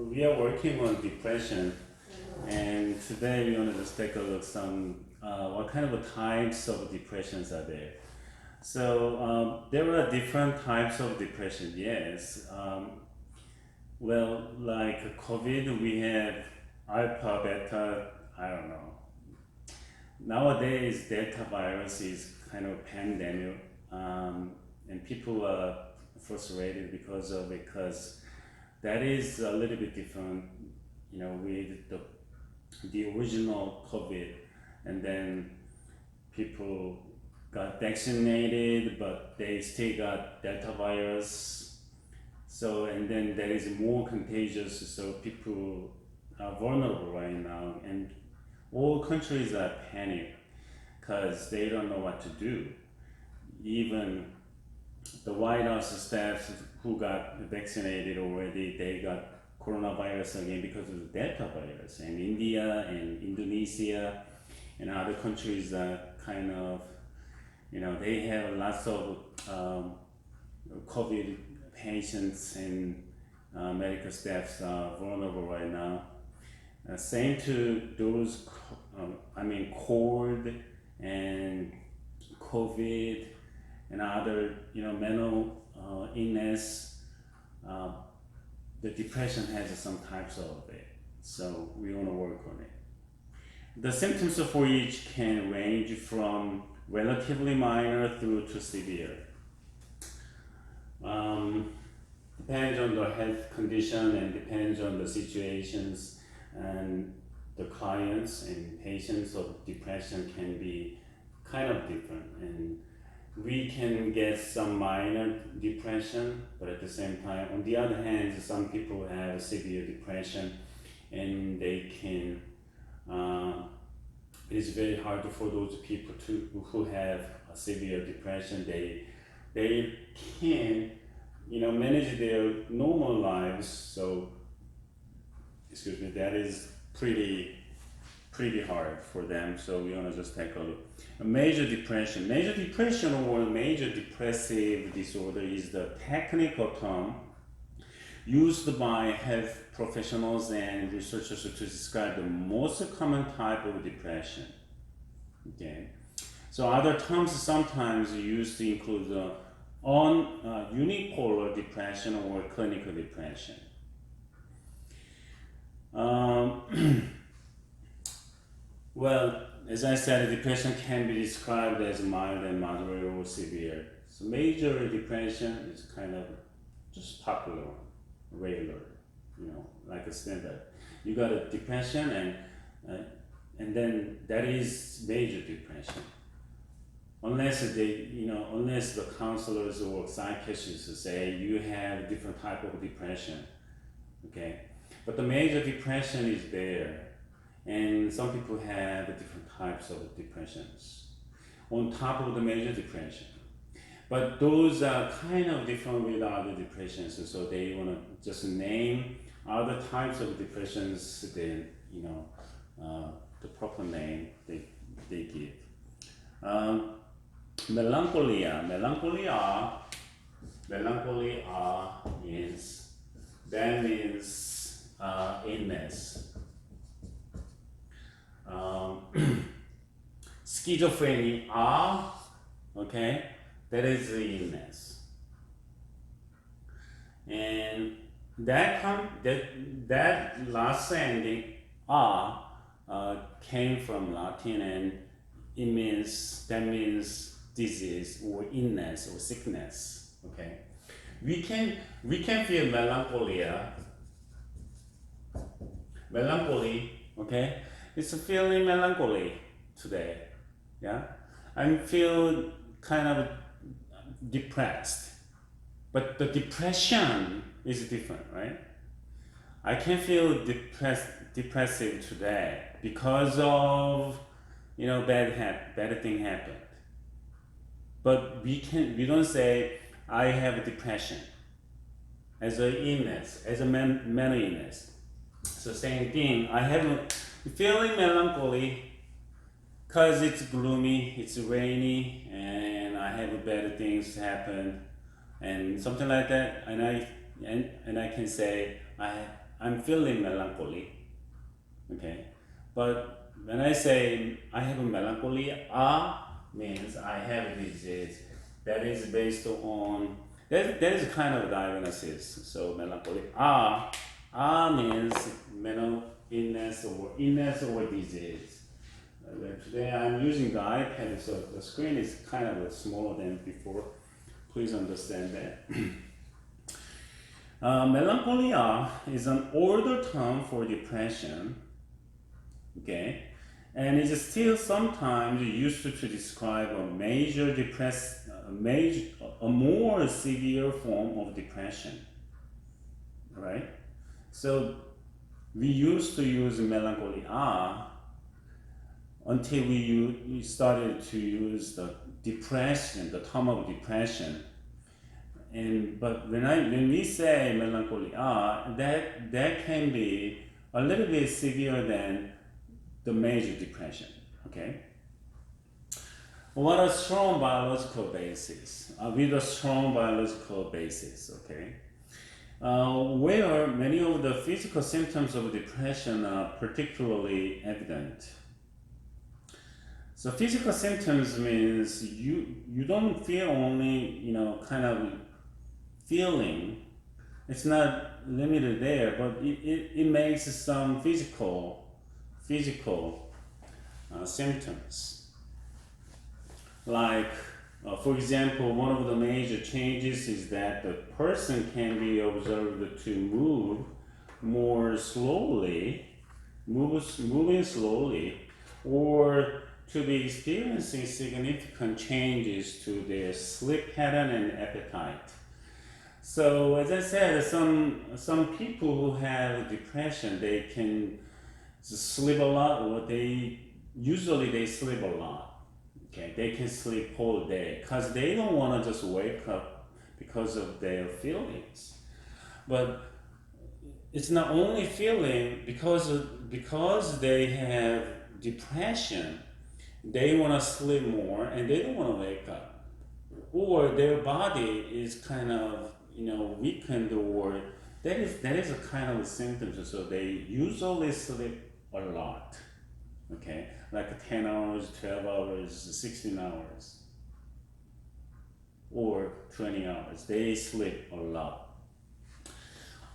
we are working on depression, and today we want to just take a look some what kind of types of depressions are there. So there are different types of depression. Yes. Well, like COVID, we have alpha, beta. I don't know. Nowadays, Delta virus is kind of pandemic, and people are frustrated because of it. Because that is a little bit different, with the original COVID, and then people got vaccinated, but they still got Delta virus. So, and then that is more contagious, so people are vulnerable right now, and all countries are panicked because they don't know what to do. Even the White House staff who got vaccinated already, they got coronavirus again because of the Delta virus. And India and Indonesia and other countries are kind of, they have lots of COVID patients, and medical staffs are vulnerable right now. Same to those, cold and COVID and other, mental illness. The depression has some types of it, so we want to work on it. The symptoms for each can range from relatively minor through to severe. Depends on the health condition and depends on the situations, and the clients and patients of depression can be kind of different, and we can get some minor depression, but at the same time, on the other hand, some people have severe depression, and they can it's very hard for those people who have a severe depression. They can manage their normal lives. So that is pretty hard for them. So we want to just take a look. Major depression or major depressive disorder is the technical term used by health professionals and researchers to describe the most common type of depression. Okay, so other terms sometimes used to include unipolar depression or clinical depression. Well, as I said, depression can be described as mild and moderate or severe. So major depression is kind of just popular, regular, like a standard. You got a depression, and then that is major depression. Unless unless the counselors or psychiatrists say you have different type of depression, okay? But the major depression is there. And some people have different types of depressions on top of the major depression. But those are kind of different with other depressions. So they want to just name other types of depressions, then, the proper name they give. Melancholia means illness. Schizophrenia, okay, that is the illness, and that last ending came from Latin, and that means disease or illness or sickness. Okay, we can feel melancholy. Okay. It's feeling melancholy today, yeah? I feel kind of depressed, but the depression is different, right? I can feel depressive today because of, bad thing happened. But we don't say I have depression as an illness, as a mental illness. So same thing, I have feeling melancholy because it's gloomy, it's rainy, and I have bad things happen, and something like that. And I can say I I'm feeling melancholy. Okay, but when I say I have a melancholy, means I have disease. That is based on that is kind of diagnosis. So melancholy. Means mental illness or disease. Today I'm using the iPad, so the screen is kind of smaller than before. Please understand that. Melancholia is an older term for depression. Okay, and it's still sometimes used to describe a a more severe form of depression. Right? So we used to use melancholy until we started to use the term of depression. But when we say melancholy that can be a little bit severe than the major depression. Okay. What a strong biological basis. With a strong biological basis. Okay. Where many of the physical symptoms of depression are particularly evident. So physical symptoms means you don't feel only kind of feeling. It's not limited there, but it makes some physical symptoms. Like, for example, one of the major changes is that the person can be observed to move more slowly, moving slowly, or to be experiencing significant changes to their sleep pattern and appetite. So as I said, some people who have depression, they can sleep a lot, or they sleep a lot. Okay, they can sleep whole day because they don't want to just wake up because of their feelings. But it's not only feeling because they have depression, they want to sleep more and they don't want to wake up, or their body is kind of weakened, or that is a kind of symptoms. So they usually sleep a lot. Okay, like 10 hours, 12 hours, 16 hours, or 20 hours. They sleep a lot.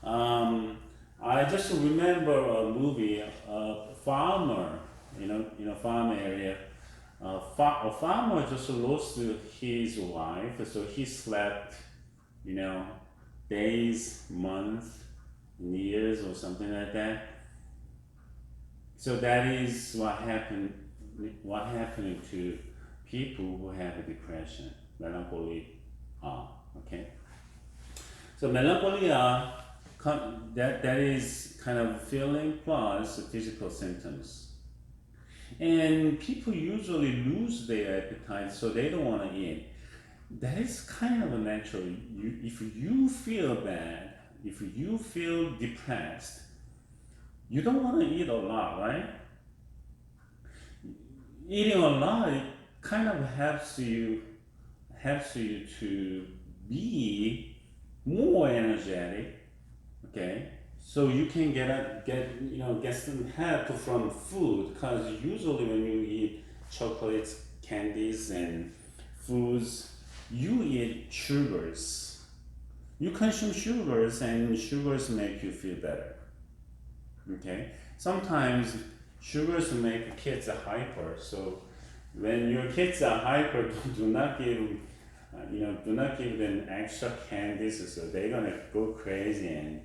I just remember a movie, farmer, farm area. A farmer just lost his wife, so he slept, days, months, years, or something like that. So that is what happened to people who have depression, melancholy. Okay. So melancholia, that is kind of feeling plus physical symptoms. And people usually lose their appetite, so they don't want to eat. That is kind of natural. If you feel bad, if you feel depressed, you don't want to eat a lot, right? Eating a lot, it kind of helps you to be more energetic. Okay, so you can get some help from food, because usually when you eat chocolates, candies, and foods, you eat sugars. You consume sugars, and sugars make you feel better. Okay, sometimes sugars make kids hyper. So when your kids are hyper, do not give them extra candies, so they're gonna go crazy and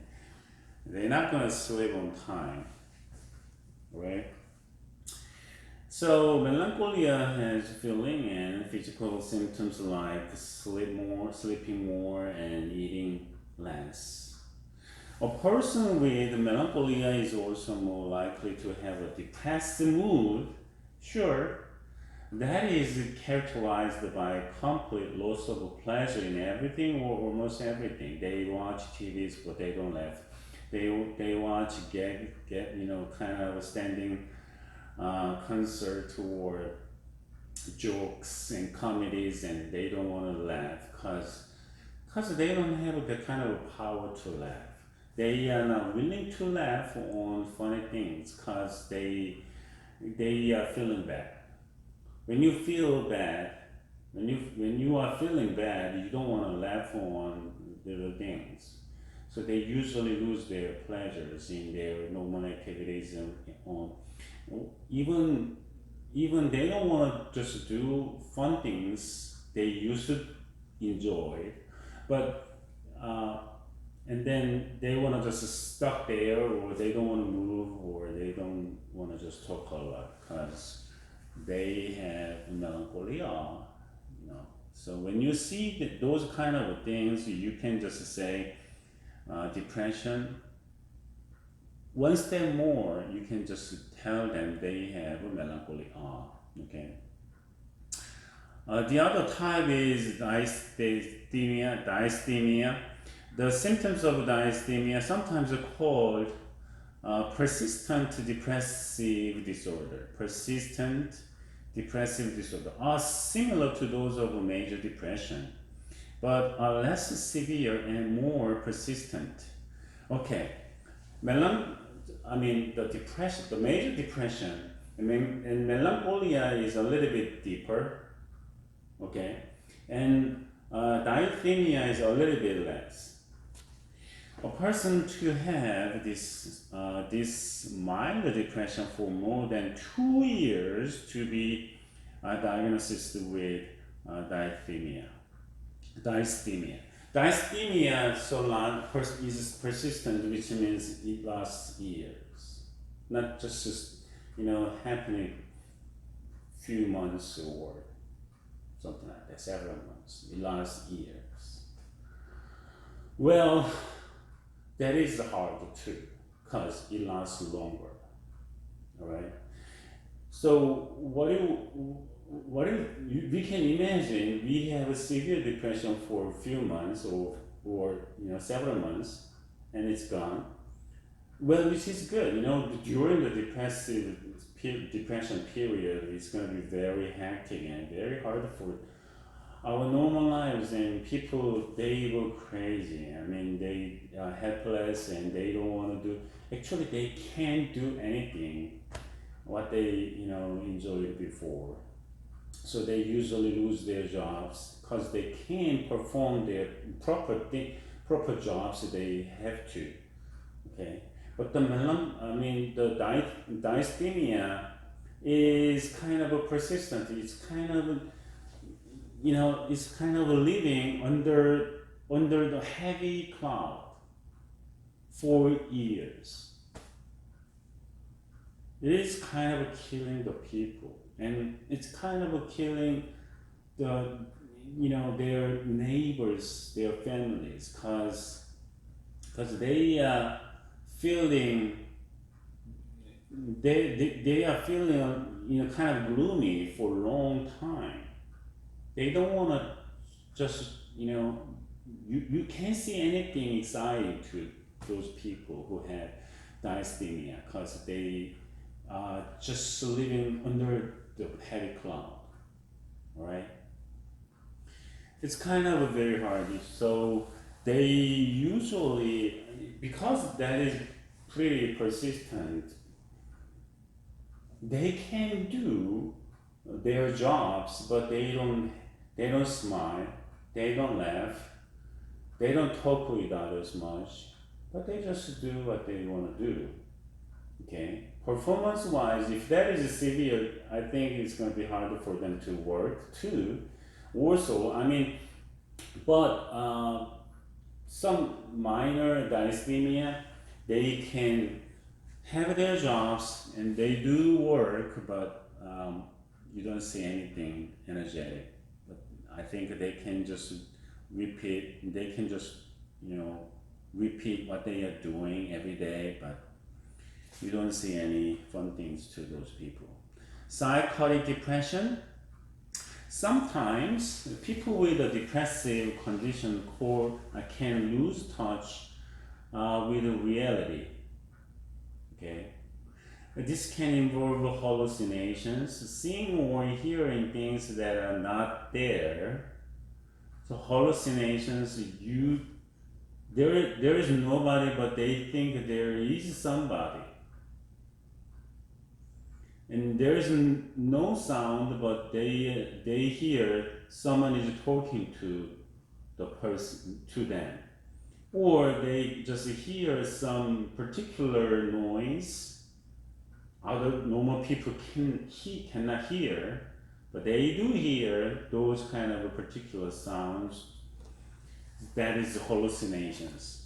they're not gonna sleep on time, right? So melancholia has feeling and physical symptoms like sleeping more, and eating less. A person with melancholia is also more likely to have a depressed mood. Sure, that is characterized by complete loss of pleasure in everything or almost everything. They watch TVs, but they don't laugh. They watch kind of standing concert or jokes and comedies, and they don't want to laugh because they don't have the kind of power to laugh. they are not willing to laugh on funny things because they are feeling bad. When you feel bad, when you are feeling bad, you don't want to laugh on little things. So they usually lose their pleasures in their normal activities and on even they don't want to just do fun things they used to enjoy, but and then they want to just stuck there, or they don't want to move, or they don't want to just talk a lot because they have melancholia, you know. So when you see those kind of things, you can just say depression. One step more, you can just tell them they have melancholia. Okay. The other type is dysthymia. The symptoms of dysthymia sometimes are called persistent depressive disorder. Persistent depressive disorder are similar to those of major depression, but are less severe and more persistent. Okay, the depression, the major depression, and melancholia is a little bit deeper. Okay, and dysthymia is a little bit less. A person to have this mild depression for more than 2 years to be diagnosed with dysthymia. Dysthymia is persistent, which means it lasts years, not just happening few months or something like that, several months. It lasts years. Well, that is hard too, because it lasts longer. All right. So we can imagine we have a severe depression for a few months or several months, and it's gone. Well, which is good. During the depression period, it's going to be very hectic and very hard for our normal lives, and people, they go crazy. I mean, they are helpless and they don't want to do. Actually, they can't do anything what they enjoyed before. So they usually lose their jobs because they can't perform their proper jobs they have to. Okay, but the dysthymia is kind of a persistent. It's kind of it's kind of living under the heavy cloud for years. It is kind of killing the people, and it's kind of killing their neighbors, their families, because they are feeling they are feeling kind of gloomy for a long time. They don't want to just, you can't see anything exciting to those people who have dysthymia because they are just living under the heavy cloud, all right? It's kind of very hard. So they usually, because that is pretty persistent, they can do their jobs, but they don't smile, they don't laugh, they don't talk with others much, but they just do what they want to do. Okay, performance wise, if that is severe, I think it's going to be harder for them to work too. Also, but some minor dysthymia, they can have their jobs and they do work, but you don't see anything energetic. But I think they can just repeat what they are doing every day, but you don't see any fun things to those people. Psychotic depression. Sometimes people with a depressive condition can lose touch with reality. Okay, this can involve hallucinations, seeing or hearing things that are not there. So hallucinations, there is nobody, but they think there is somebody. And there is no sound, but they hear someone is talking to the person, to them. Or they just hear some particular noise other normal people cannot hear, but they do hear those kind of particular sounds. That is hallucinations.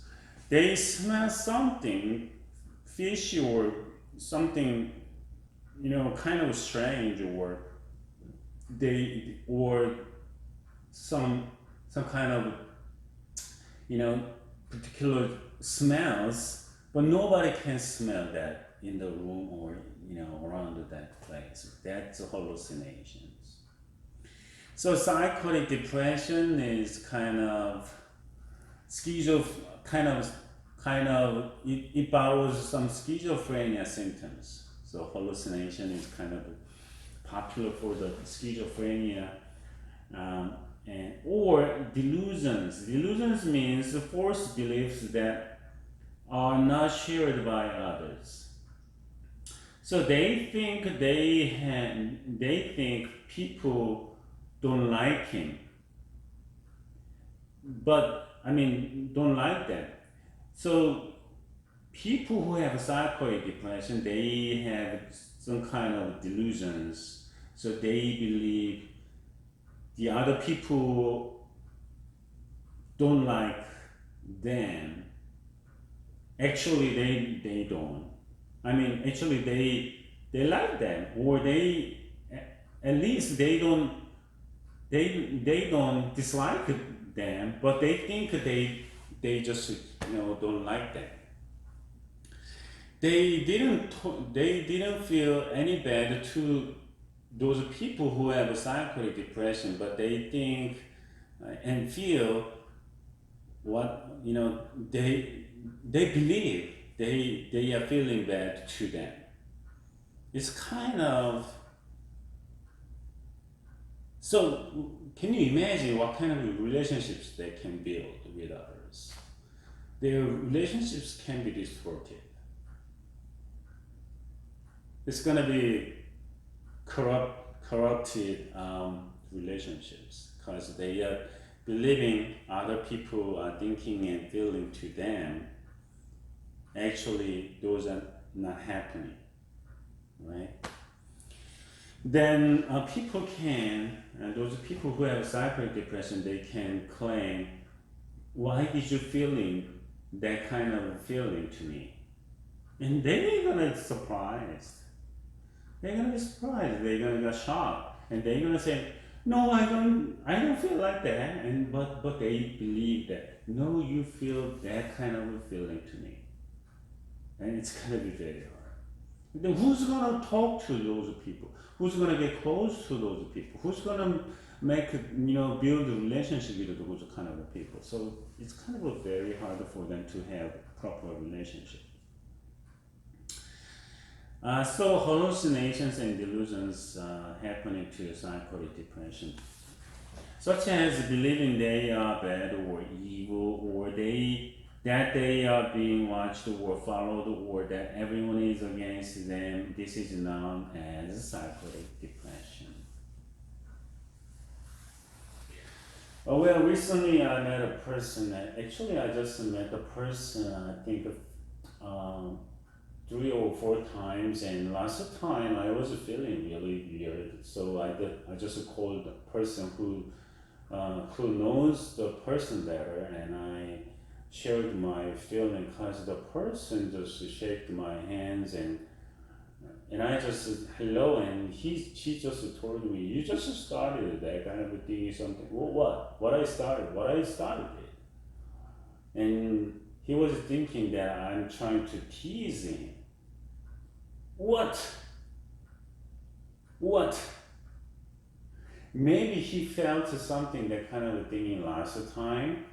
They smell something fishy or something, kind of strange, or some kind of particular smells, but nobody can smell that in the room or around that place. That's hallucinations. So psychotic depression is kind of it borrows some schizophrenia symptoms. So hallucination is kind of popular for the schizophrenia, or delusions. Delusions means false beliefs that are not shared by others. So they think people don't like him, but don't like them. So people who have psychotic depression, they have some kind of delusions. So they believe the other people don't like them. Actually, they don't. Actually, they like them, or at least they don't dislike them, but they think they just don't like them. They didn't feel any bad to those people who have psychotic depression, but they think and feel what they believe they are feeling bad to them. It's kind of, so can you imagine what kind of relationships they can build with others? Their relationships can be distorted. It's gonna be corrupted relationships, because they are believing other people are thinking and feeling to them. Actually, those are not happening, right? Then those people who have psychotic depression, they can claim, why did you feeling that kind of feeling to me? And they're gonna be surprised. They're gonna be surprised. They're gonna get shocked, and they're gonna say, "No, I don't feel like that." But they believe that, no, you feel that kind of a feeling to me, and it's gonna be very hard. Then who's gonna talk to those people? Who's gonna get close to those people? Who's gonna build a relationship with those kind of people? So it's kind of very hard for them to have proper relationship. So hallucinations and delusions happening to psychotic depression, such as believing they are bad or evil, or that they are being watched or followed, or that everyone is against them. This is known as psychotic depression. Well, recently I met a person. Actually, I just met a person, I think 3 or 4 times, and last time I was feeling really weird, so I just called the person who knows the person better, and I shared my feeling, because the person just shook my hands, and I just said hello, and she just told me, you just started that kind of a thing, something. Well, what I started it, and he was thinking that I'm trying to tease him. What? Maybe he felt something, that kind of a thing last time,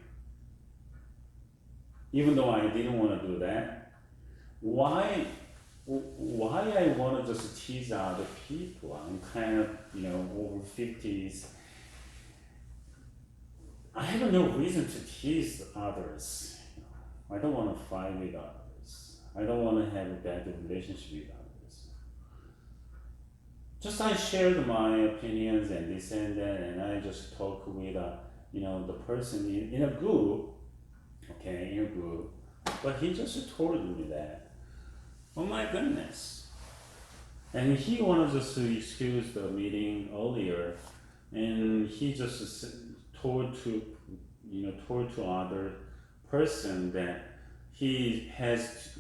even though I didn't want to do that. Why I want to just tease other people? I'm kind of, over 50s. I have no reason to tease others. I don't want to fight with others. I don't want to have a bad relationship with others. Just I shared my opinions and this and that, and I just talk with the person in a group, okay, in a group. But he just told me that, oh my goodness. And he wanted just to excuse the meeting earlier, and he just told to other person that he has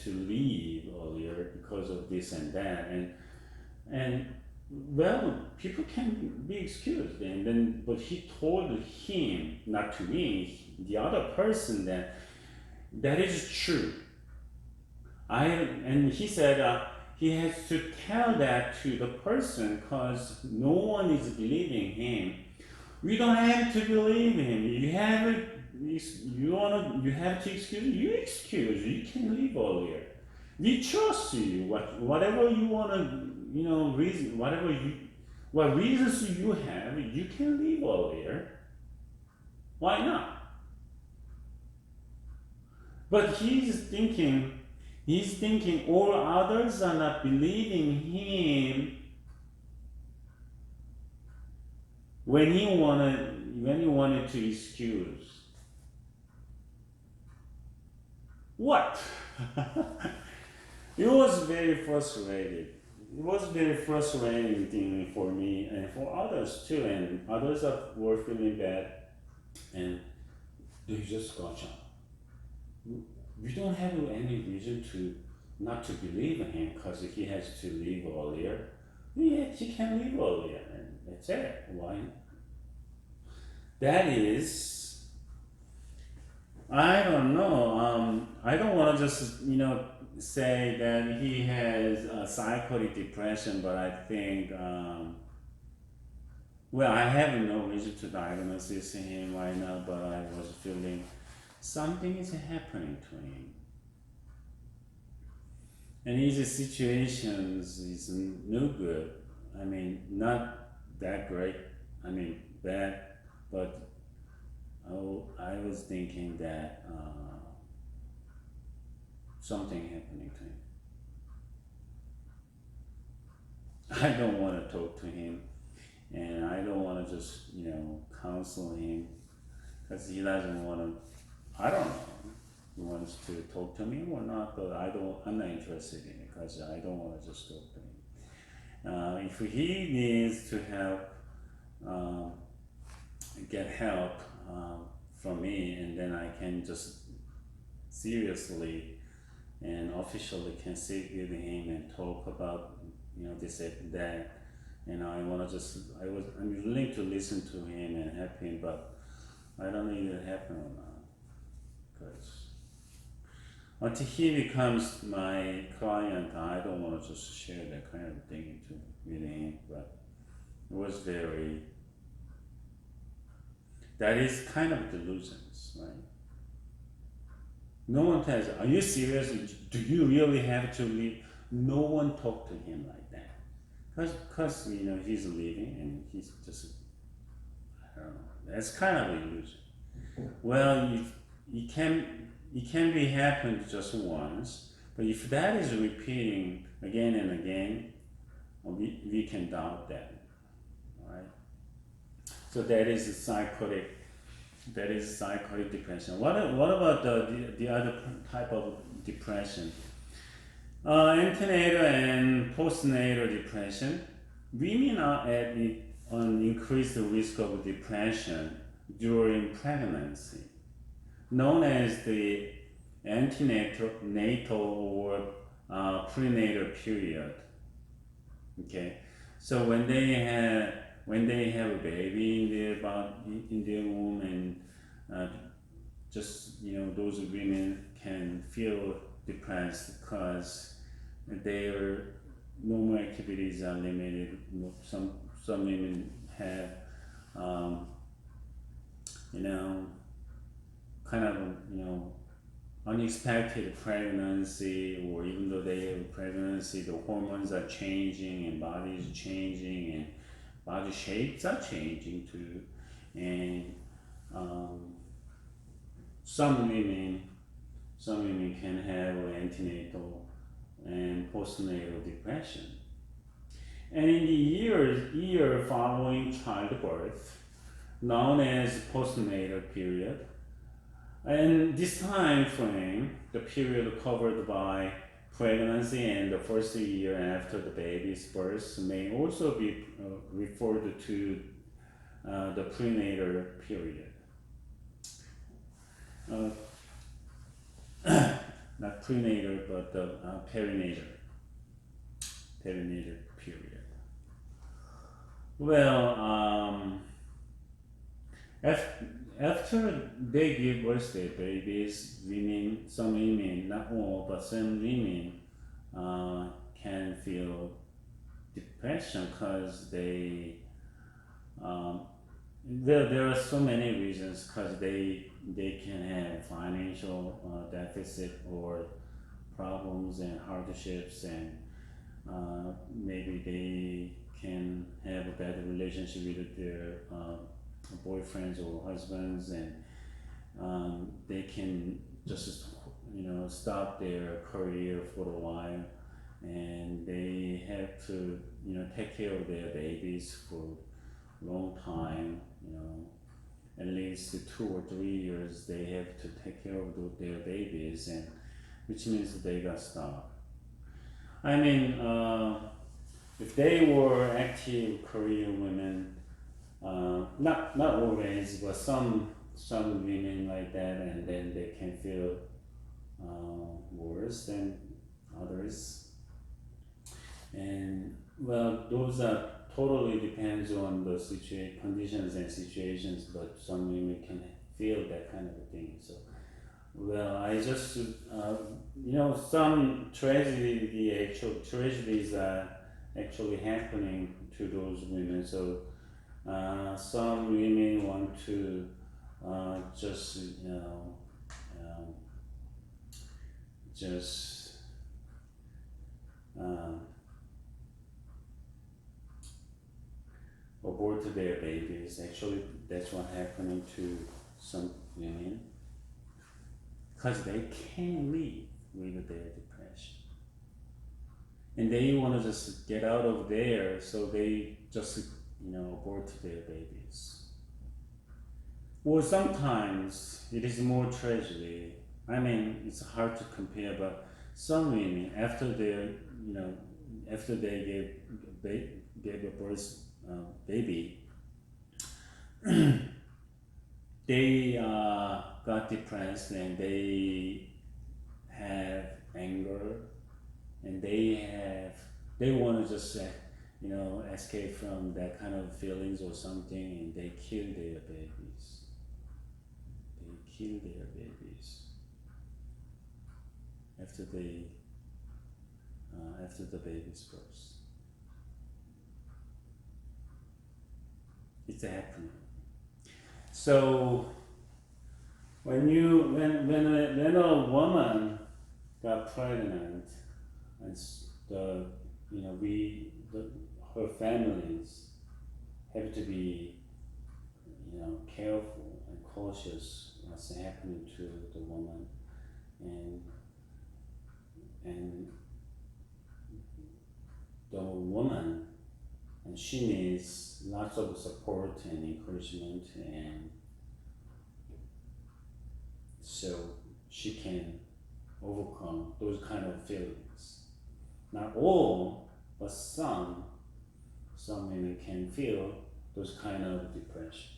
to leave earlier because of this and that, and well, people can be excused, and then but he told him, not to me, the other person, that is true. And he said he has to tell that to the person because no one is believing him. We don't have to believe him. You have to excuse. You excuse. You can leave earlier. We trust you. Whatever you wanna, reason. What reasons you have, you can leave earlier. Why not? But he's thinking all others are not believing him when he wanted to excuse. What? It was very frustrating. It was very frustrating thing for me and for others too, and others were feeling bad, and they just got shot. We don't have any reason to not to believe in him because he has to leave earlier. Yeah, he can leave earlier, and that's it. Why? That is, I don't know. I don't want to just say that he has a psychotic depression, but I think well, I have no reason to diagnose him right now, but I was feeling something is happening to him. And his situations is no good. I mean, not that great. I mean, bad, but I was thinking that something happening to him. I don't want to talk to him, and I don't want to just counsel him because he doesn't want to. I don't know. He wants to talk to me or not, but I'm not interested in it because I don't want to just talk to him. If he needs to get help from me, and then I can just seriously and officially can sit with him and talk about this and that. And I'm willing to listen to him and help him, but I don't know if it happen or not. Because until he becomes my client, I don't want to just share that kind of thing with him. But it was that is kind of delusions, right? No one tells, are you serious? Do you really have to leave? No one talked to him like that. Because he's leaving and he's just, I don't know. That's kind of an illusion. Well, it can be happened just once, but if that is repeating again and again, we can doubt that, all right? So that is psychotic depression. What about the other type of depression? Antenatal and postnatal depression. Women are at an increased risk of depression during pregnancy, known as the antenatal or prenatal period. Okay, so when they have a baby in their womb, and those women can feel depressed because their normal activities are limited. Some women have kind of unexpected pregnancy, or even though they have a pregnancy, the hormones are changing and body is changing and body shapes are changing too, and some women can have antenatal and postnatal depression. And in the year following childbirth, known as postnatal period, and this time frame, the period covered by pregnancy and the first year after the baby's birth, may also be referred to the prenatal period. Not prenatal, but the perinatal period. Well, after they give birth to babies, some women, not all, but some women can feel depression because they there are so many reasons, because they can have financial deficit or problems and hardships, and maybe they can have a bad relationship with their boyfriends or husbands, and they can just stop their career for a while, and they have to take care of their babies for a long time, at least 2 or 3 years they have to take care of their babies, and which means they got stopped. I mean, if they were active career women, not always, but some women like that, and then they can feel worse than others. And well, those are totally depends on the conditions and situations, but some women can feel that kind of a thing. So, well, I just some tragedies are actually happening to those women. So some women want to just abort their babies. Actually, that's what happening to some women, because they can't live with their depression, and they want to just get out of there, so they just abort their babies. Or sometimes it is more tragedy. I mean, it's hard to compare, but some women, after they gave a birth baby, they got depressed, and they have anger, and they want to just escape from that kind of feelings or something, and they kill their babies. After the baby's birth. It's happening. So when a woman got pregnant, and her families have to be careful and cautious what's happening to the woman, and the woman, and she needs lots of support and encouragement, and so she can overcome those kind of feelings. Not all, but some women can feel those kind of depression.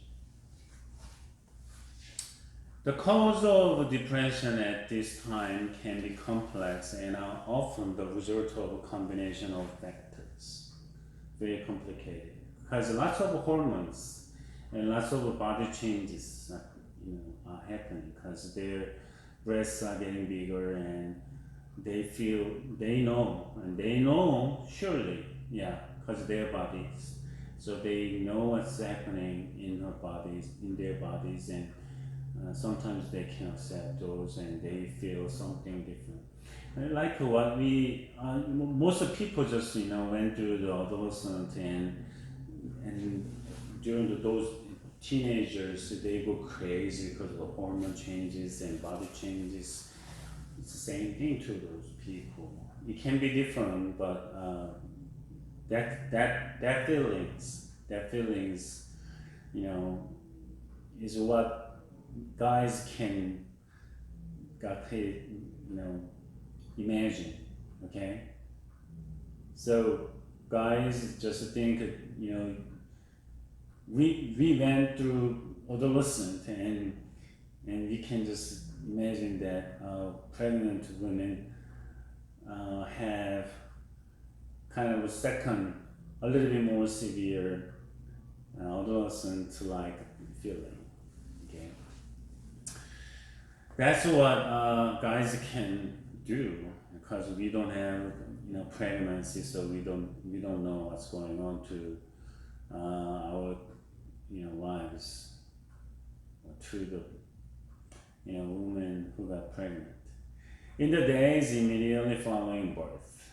The cause of depression at this time can be complex and are often the result of a combination of factors. Very complicated, because lots of hormones and lots of body changes are happening, because their breasts are getting bigger, and they know surely, because their bodies, so they know what's happening in their bodies, and sometimes they can accept those, and they feel something different. Like what most of people just went through the adolescent, and during those teenagers, they go crazy because of the hormone changes and body changes. It's the same thing to those people. It can be different, but that feelings, is what guys can imagine. Okay, so guys just think, we went through adolescent and we can just imagine that pregnant women have kind of a little bit more severe adolescent-like feeling. Okay, that's what guys can do because we don't have pregnancy, so we don't know what's going on to our lives, or to the women who got pregnant in the days immediately following birth.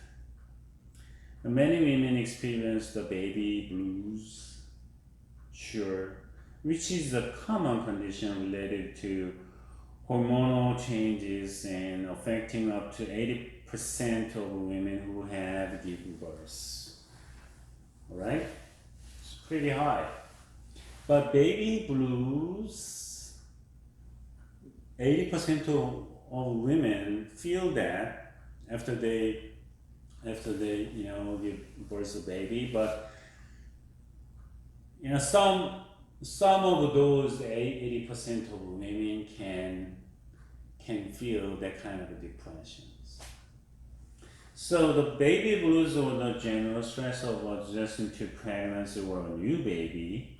Many women experience the baby blues, sure, which is a common condition related to hormonal changes and affecting up to 80% of women who have given birth. All right, it's pretty high. But baby blues, 80% of women feel that after they give birth to a baby, but some of those 80% of women can feel that kind of depressions. So the baby blues or the general stress of adjusting to pregnancy or a new baby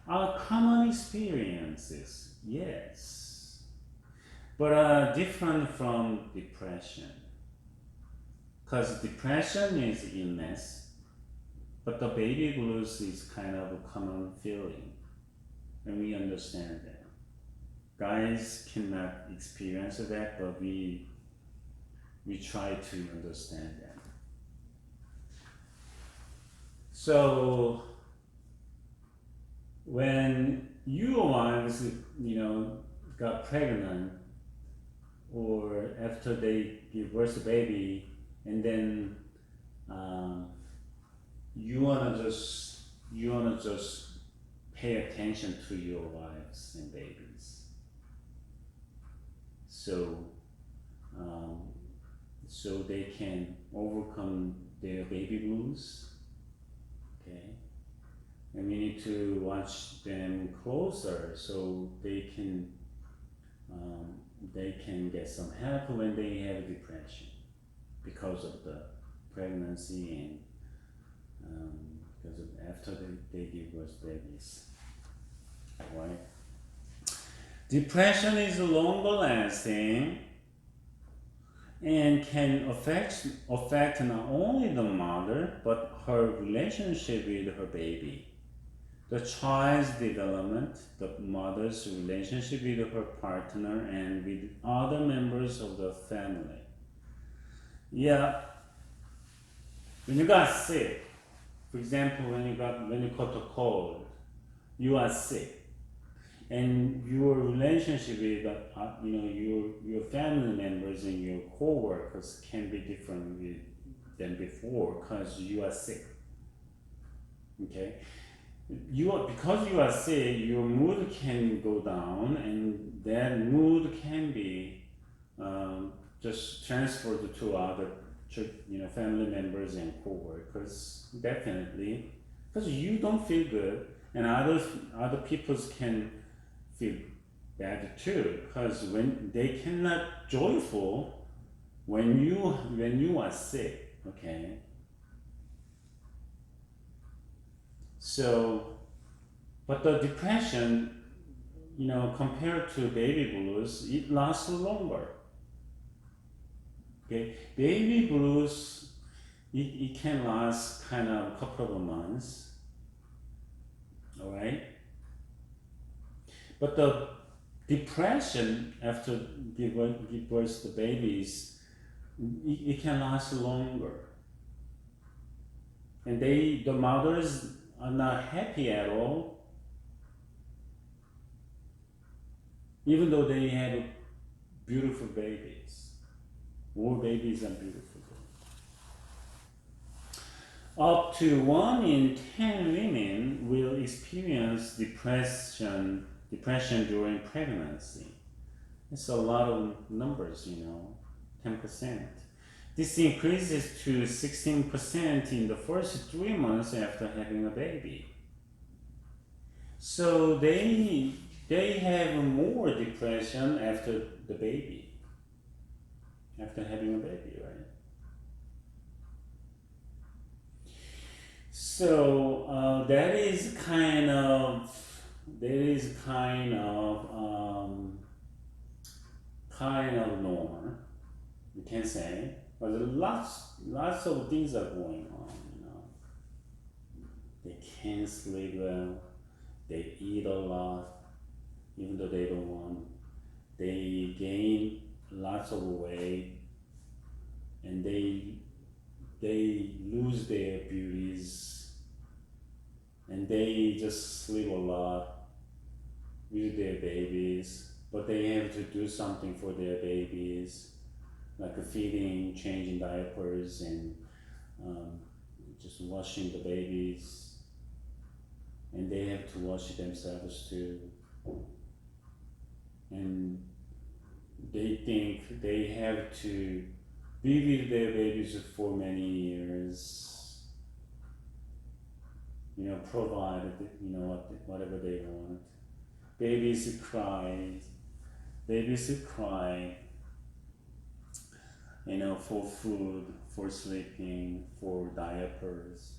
are common experiences, yes, but are different from depression. Because depression is illness, but the baby blues is kind of a common feeling, and we understand that. Guys cannot experience that, but we try to understand that. So when your wives, got pregnant, or after they give birth to baby, and then you wanna just pay attention to your wives and babies. So they can overcome their baby blues. Okay. And we need to watch them closer so they can get some help when they have depression because of the pregnancy and because of after they give birth babies. Right? Depression is longer lasting and can affect not only the mother but her relationship with her baby, the child's development, the mother's relationship with her partner, and with other members of the family. Yeah, when you got sick, for example, when you caught a cold, you are sick, and your relationship with your family members and your co-workers can be different than before because you are sick. Okay. Because you are sick, your mood can go down, and that mood can be just transferred to other family members and co-workers, definitely, because you don't feel good, and other people can feel bad too, because when they cannot joyful when you are sick. Okay. So, but the depression, compared to baby blues, it lasts longer. Okay, baby blues, it can last kind of a couple of months. All right, but the depression after give birth to babies, it can last longer, and the mothers are not happy at all, even though they have beautiful babies. All babies are beautiful. Up to 1 in 10 women will experience depression during pregnancy. It's a lot of numbers, 10%. This increases to 16% in the first 3 months after having a baby. So they have more depression after the baby, after having a baby, right? So that is kind of normal, you can say, but lots of things are going on. They can't sleep well, they eat a lot, even though they don't want. They gain lots of weight, and they lose their beauties, and they just sleep a lot with their babies, but they have to do something for their babies, like feeding, changing diapers, and just washing the babies, and they have to wash themselves too, and they think they have to be with their babies for many years, provide, whatever they want. Babies cry, for food, for sleeping, for diapers.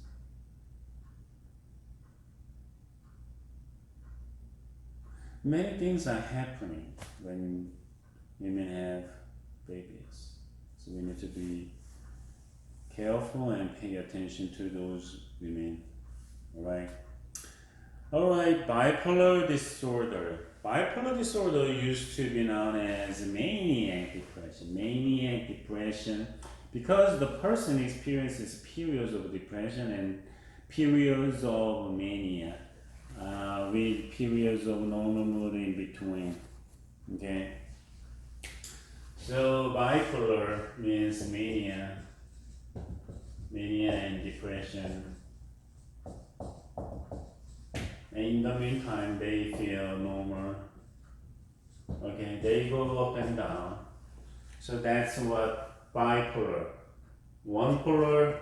Many things are happening when women have babies. So we need to be careful and pay attention to those women. Alright, bipolar disorder. Bipolar disorder used to be known as maniac depression. Maniac depression, because the person experiences periods of depression and periods of mania, with periods of normal mood in between. Okay? So bipolar means mania and depression. And in the meantime, they feel normal. Okay, they go up and down. So that's what bipolar. One polar,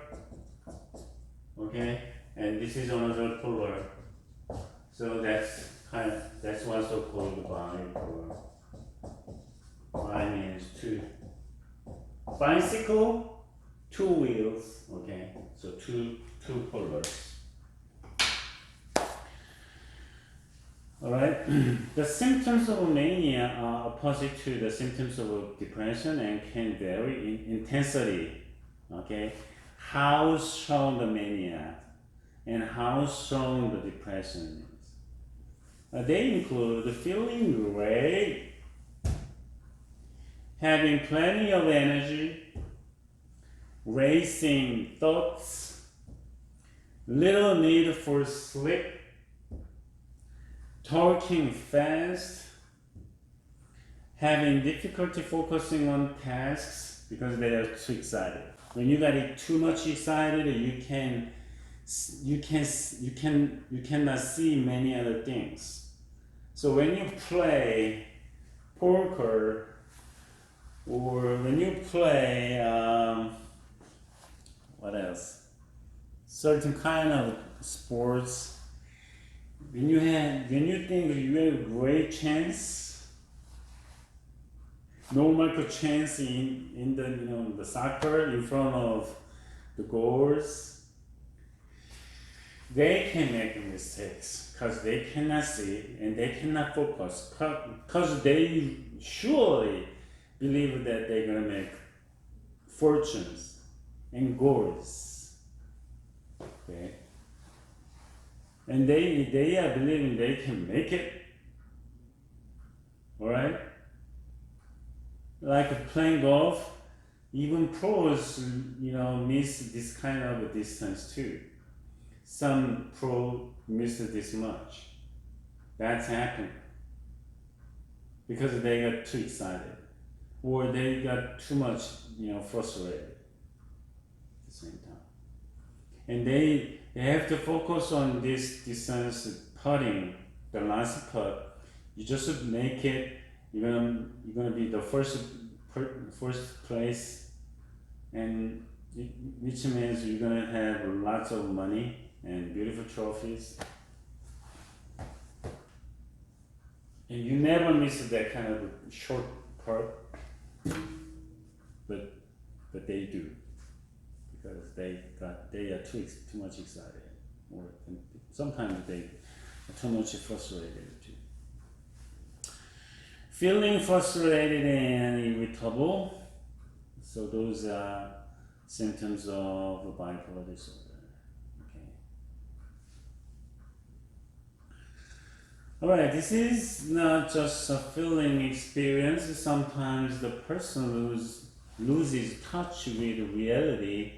okay, and this is another polar. So that's also called bipolar. Bi means two. Bicycle, 2 wheels. Okay, so two polars. Alright, the symptoms of mania are opposite to the symptoms of depression and can vary in intensity. Okay, how strong the mania and how strong the depression is. They include feeling great, having plenty of energy, racing thoughts, little need for sleep, talking fast, having difficulty focusing on tasks because they are too excited. When you get too much excited, you cannot see many other things. So when you play poker, or when you play what else? Certain kind of sports. When you think you have a great chance, normal chance in the soccer in front of the goals, they can make mistakes because they cannot see and they cannot focus because they surely believe that they're gonna make fortunes and goals. Okay. And they are believing they can make it. Alright? Like playing golf, even pros, miss this kind of distance too. Some pro miss this much. That's happened. because they got too excited, or they got too much, frustrated at the same time. And they have to focus on this distance putting, the last putt. You just make it. You're gonna be the first place, and which means you're gonna have lots of money and beautiful trophies. And you never miss that kind of short part, but they do, because they are too much excited, or sometimes they are too much frustrated too. Feeling frustrated and irritable, so those are symptoms of bipolar disorder. Alright, this is not just a feeling experience. Sometimes the person loses touch with reality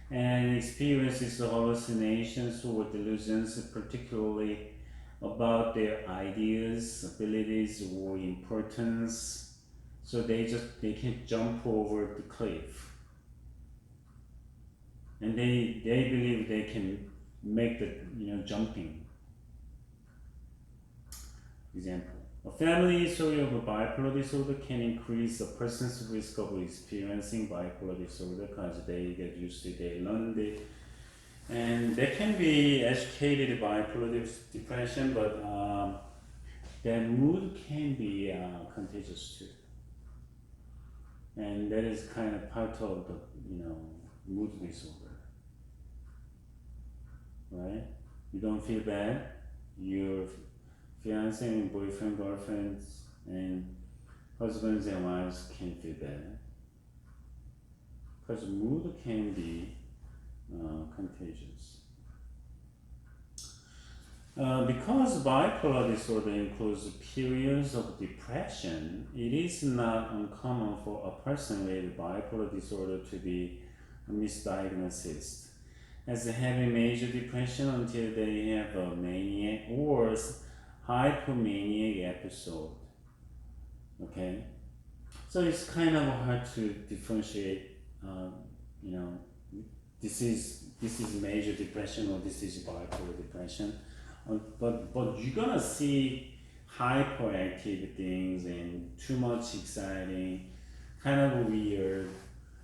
and experiences hallucinations or delusions, particularly about their ideas, abilities, or importance. So they can jump over the cliff. And they believe they can make the jumping. Example: a family history of a bipolar disorder can increase a person's risk of experiencing bipolar disorder because they get used to it, they learn it. And they can be educated bipolar depression, but their mood can be contagious too. And that is kind of part of the mood disorder, right? You don't feel bad. Your fiancé and boyfriend, girlfriends, and husbands and wives can feel bad, because mood can be contagious. Because bipolar disorder includes periods of depression, it is not uncommon for a person with bipolar disorder to be misdiagnosed as having major depression until they have a mania or hypomaniac episode. Okay, so it's kind of hard to differentiate. This is major depression or this is bipolar depression. But you're gonna see hyperactive things and too much exciting, kind of weird.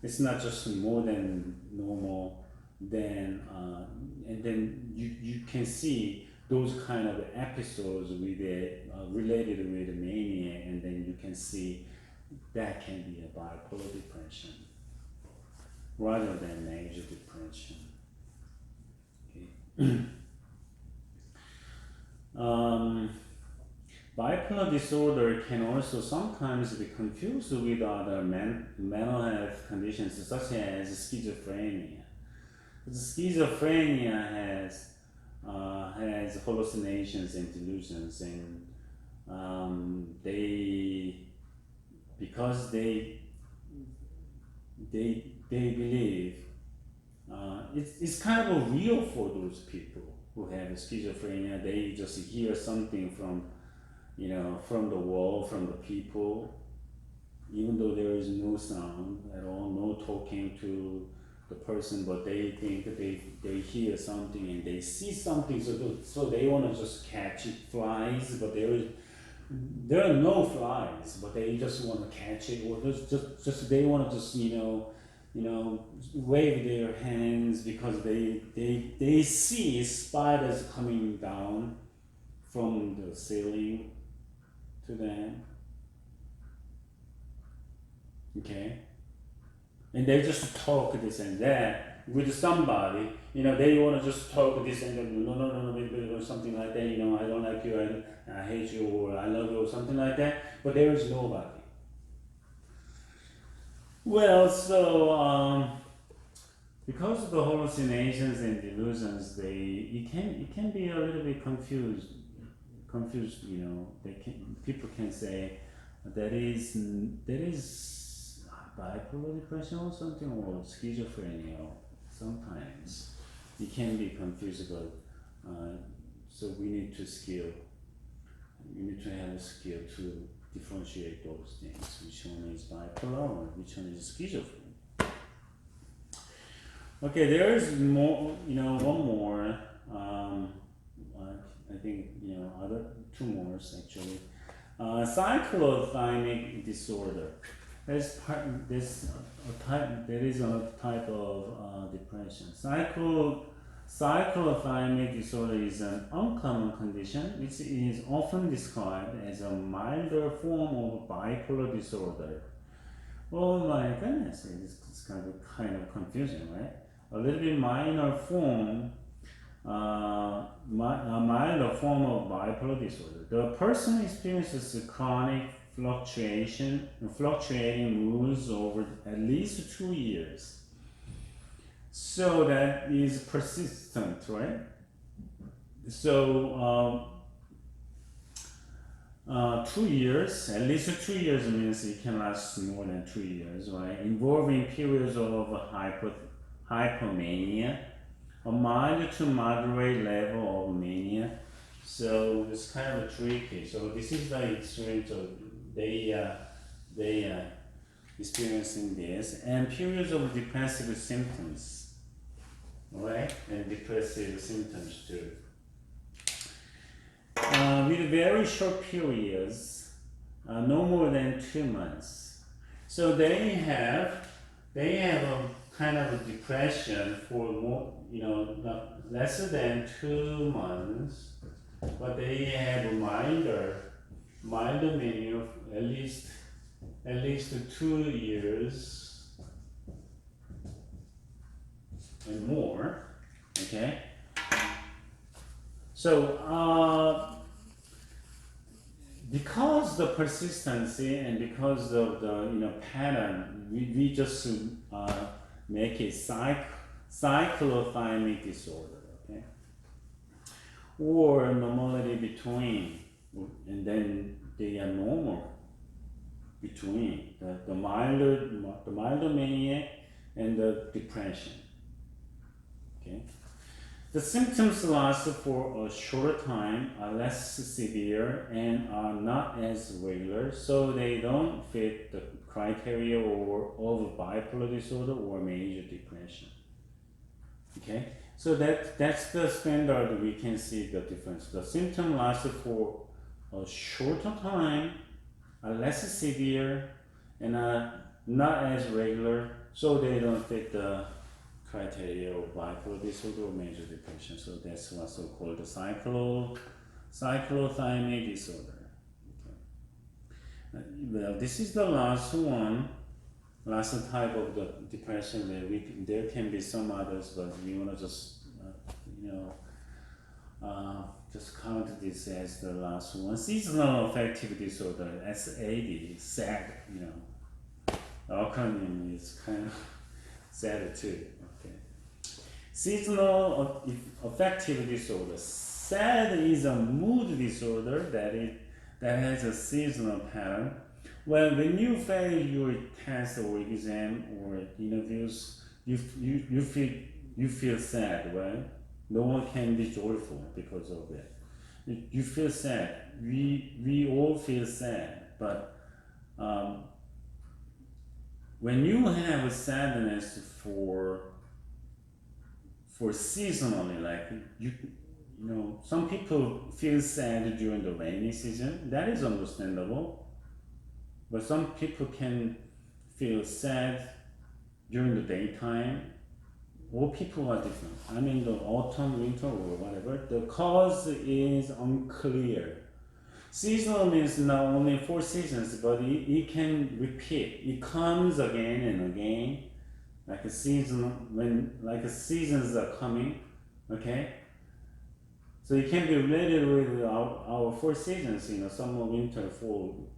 It's not just more than normal. And then you can see those kind of episodes with related with mania, and then you can see that can be a bipolar depression rather than major depression. Okay. Bipolar disorder can also sometimes be confused with other mental health conditions such as schizophrenia. Schizophrenia has hallucinations and delusions, and because they believe it's kind of real for those people who have schizophrenia. They just hear something from the wall, from the people, even though there is no sound at all, no talking to the person, but they think that they hear something and they see something, so they want to just catch it, flies, but there are no flies, but they just want to catch it, or just they want to just wave their hands because they see spiders coming down from the ceiling to them. Okay, and they just talk this and that with somebody. They want to just talk this and that. No, something like that. I don't like you, I hate you, or I love you, or something like that. But there is nobody. Well, so because of the hallucinations and delusions, it can be a little bit confused. People can say that is bipolar depression or something, or schizophrenia. Sometimes it can be confusable. So we need to have a skill to differentiate those things. Which one is bipolar or which one is schizophrenia? Okay, there is more. One more. I think other two more actually. Cyclothymic disorder. That is a type of depression. Cyclothymic disorder is an uncommon condition which is often described as a milder form of bipolar disorder. Oh my goodness, it's kind of confusing, right? A little bit minor form, a milder form of bipolar disorder. The person experiences chronic fluctuating moods over at least 2 years. So that is persistent, right? So 2 years, at least 2 years means it can last more than 2 years, right? Involving periods of hypomania, a mild to moderate level of mania. So it's kind of tricky. So this is the experience of they experiencing this, and periods of depressive symptoms, right? And depressive symptoms too. With very short periods, no more than 2 months. So they have a kind of a depression for more, less than 2 months, but they have a milder mania of at least 2 years and more. Okay. So because the persistency and because of the pattern, we just make it cyclothymic disorder, okay? Or normality between, and then they are normal between the milder mania and the depression, okay? The symptoms last for a shorter time, are less severe, and are not as regular, so they don't fit the criteria of bipolar disorder or major depression. Okay, so that's the standard. We can see the difference. The symptom lasts for a shorter time, are less severe, and are not as regular, so they don't fit the criteria of bipolar disorder or major depression. So that's also called the cyclothymic disorder. Okay. Well, this is the last type of the depression. There can be some others, but we want to just just count this as the last one. Seasonal affective disorder, SAD, SAD. The acronym is kind of sad too. Seasonal affective disorder. SAD is a mood disorder that has a seasonal pattern. Well, when you fail your test or exam or interviews, you feel sad, right? No one can be joyful because of that. You feel sad. We all feel sad, but when you have a sadness for seasonally, like some people feel sad during the rainy season. That is understandable. But some people can feel sad during the daytime. All people are different. I mean, the autumn, winter, or whatever. The cause is unclear. Seasonal means not only 4 seasons, but it can repeat. It comes again and again. Like a seasons are coming, okay? So it can be related with our 4 seasons, summer, winter, fall,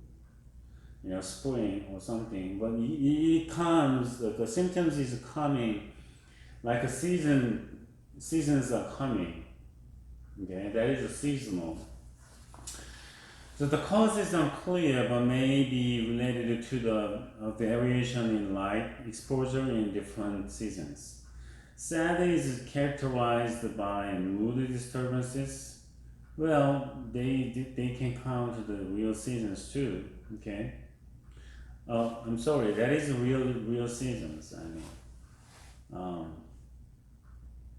spring or something. But it comes, the symptoms is coming, like a seasons are coming, okay? That is a seasonal. So the cause is unclear, but may be related to the variation in light exposure in different seasons. SAD is characterized by mood disturbances. Well, they can count the real seasons too. Okay. I'm sorry. That is real seasons. I mean, um,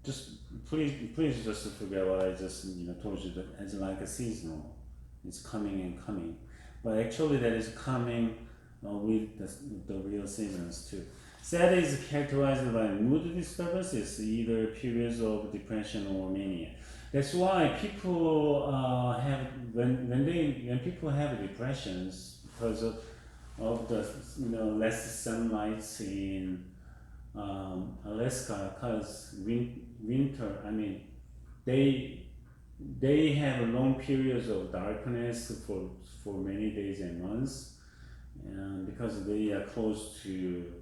just please just forget what I just told you that as like a seasonal. It's coming and coming, but actually that is coming with the real seasons too. Sad is characterized by mood disturbances, either periods of depression or mania. That's why people have when people have depressions because of the less sunlight in Alaska, because winter. I mean, they have long periods of darkness for many days and months, and because they are close to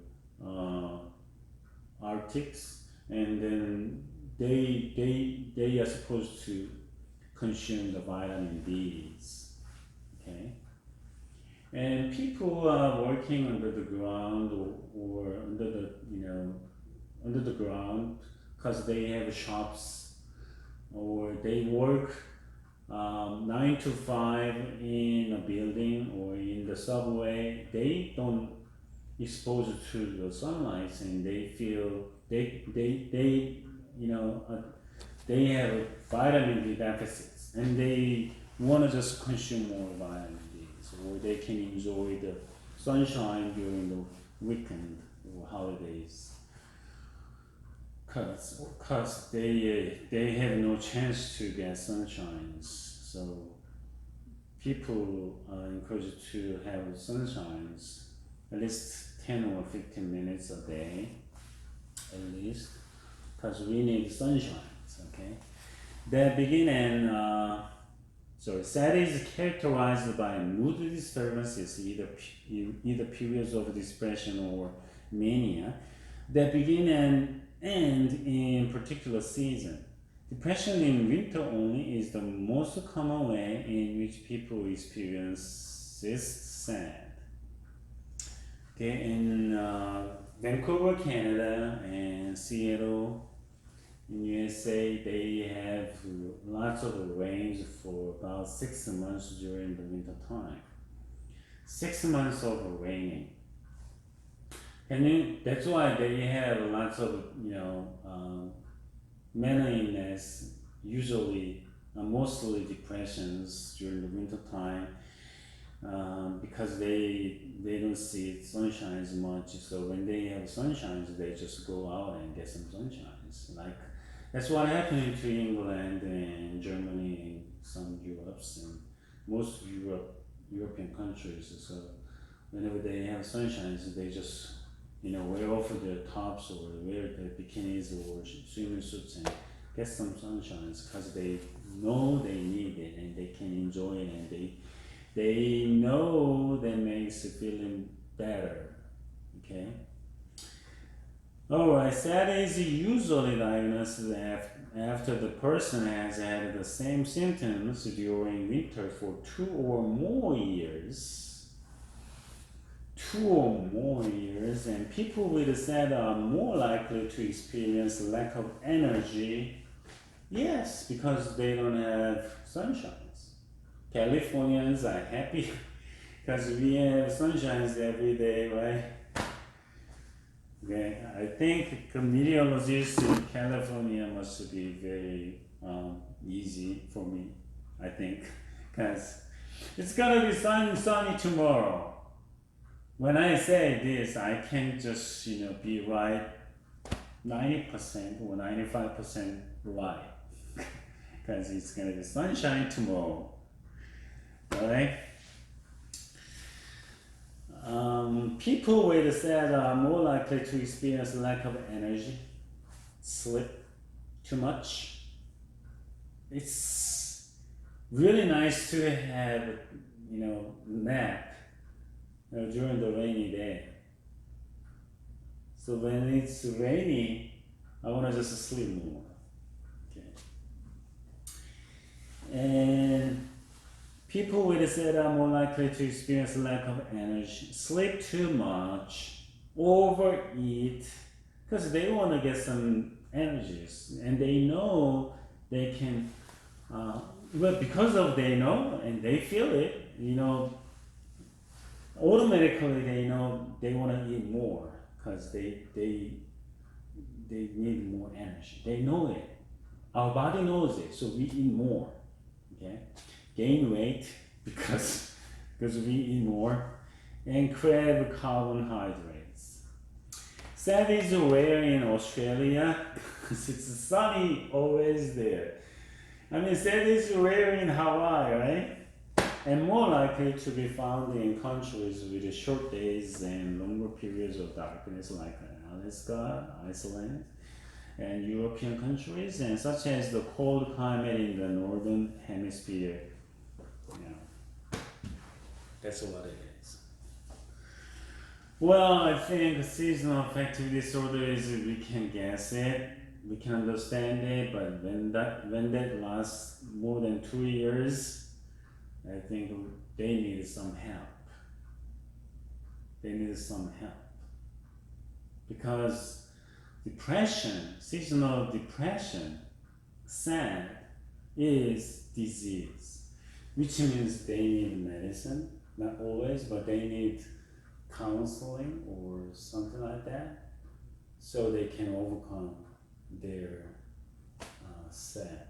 Arctics, and then they are supposed to consume the vitamin D's. Okay, and people are working under the ground or under the under the ground because they have shops or they work 9 to 5 in a building or in the subway. They don't expose to the sunlight and they feel they they have vitamin D deficits and they want to just consume more vitamin D so they can enjoy the sunshine during the weekend or holidays. Cause they have no chance to get sunshines, so people are encouraged to have sunshines at least 10 or 15 minutes a day, at least, because we need sunshines. Okay, that begin and sad is characterized by mood disturbances, either periods of depression or mania, that begin and end in particular season. Depression in winter only is the most common way in which people experience this sad. Okay, in Vancouver, Canada, and Seattle, in USA, they have lots of rains for about 6 months during the winter time. 6 months of raining. And then that's why they have lots of mental illness, usually mostly depressions during the winter time, because they don't see sunshine as much. So when they have sunshines, they just go out and get some sunshines. Like that's what happened to England and Germany and some Europe's and most European countries. So whenever they have sunshines, they just wear off their tops or wear their bikinis or swimming suits and get some sunshines because they know they need it and they can enjoy it and they know that makes you feeling better. Okay. Alright, sad is usually diagnosed after the person has had the same symptoms during winter for 2 or more years. 2 or more years, and people with SAD are more likely to experience lack of energy. Yes, because they don't have sunshines. Californians are happy because we have sunshines every day, right? Okay, I think meteorologists in California must be very easy for me, I think, because it's gonna be sunny tomorrow. When I say this, I can't just be right 90% or 95% right, because it's gonna be sunshine tomorrow. Alright? People with SAD are more likely to experience lack of energy, sleep too much. It's really nice to have nap during the rainy day. So when it's rainy, I want to just sleep more. Okay. And people with SAD are more likely to experience lack of energy, sleep too much, overeat, because they want to get some energies, and they know they can. But because of they know and they feel it, automatically they know they want to eat more because they need more energy. They know it. Our body knows it, so we eat more. Okay, gain weight because we eat more, and crave carbohydrates. Sad is rare in Australia because it's sunny always there. I mean, sad is rare in Hawaii, right? And more likely to be found in countries with short days and longer periods of darkness like Alaska, Iceland, and European countries, and such as the cold climate in the northern hemisphere. Yeah, that's what it is. Well, I think seasonal affective disorder is, we can guess it, we can understand it, but when that lasts more than 2 years, I think they need some help. They need some help. Because depression, seasonal depression, SAD, is disease, which means they need medicine, not always, but they need counseling or something like that, so they can overcome their SAD,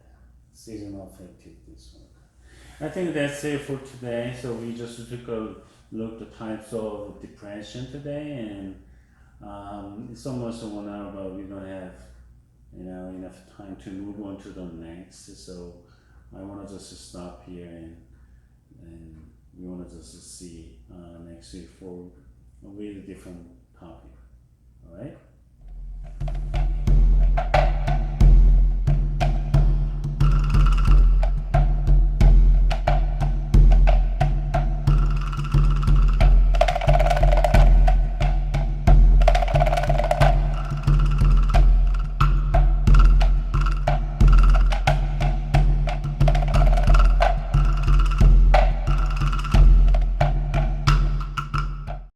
seasonal affective disorder. I think that's it for today. So we just took a look at the types of depression today, and it's almost 1 hour, but we don't have enough time to move on to the next. So I want to just stop here, and we want to just see next week with a different topic. All right.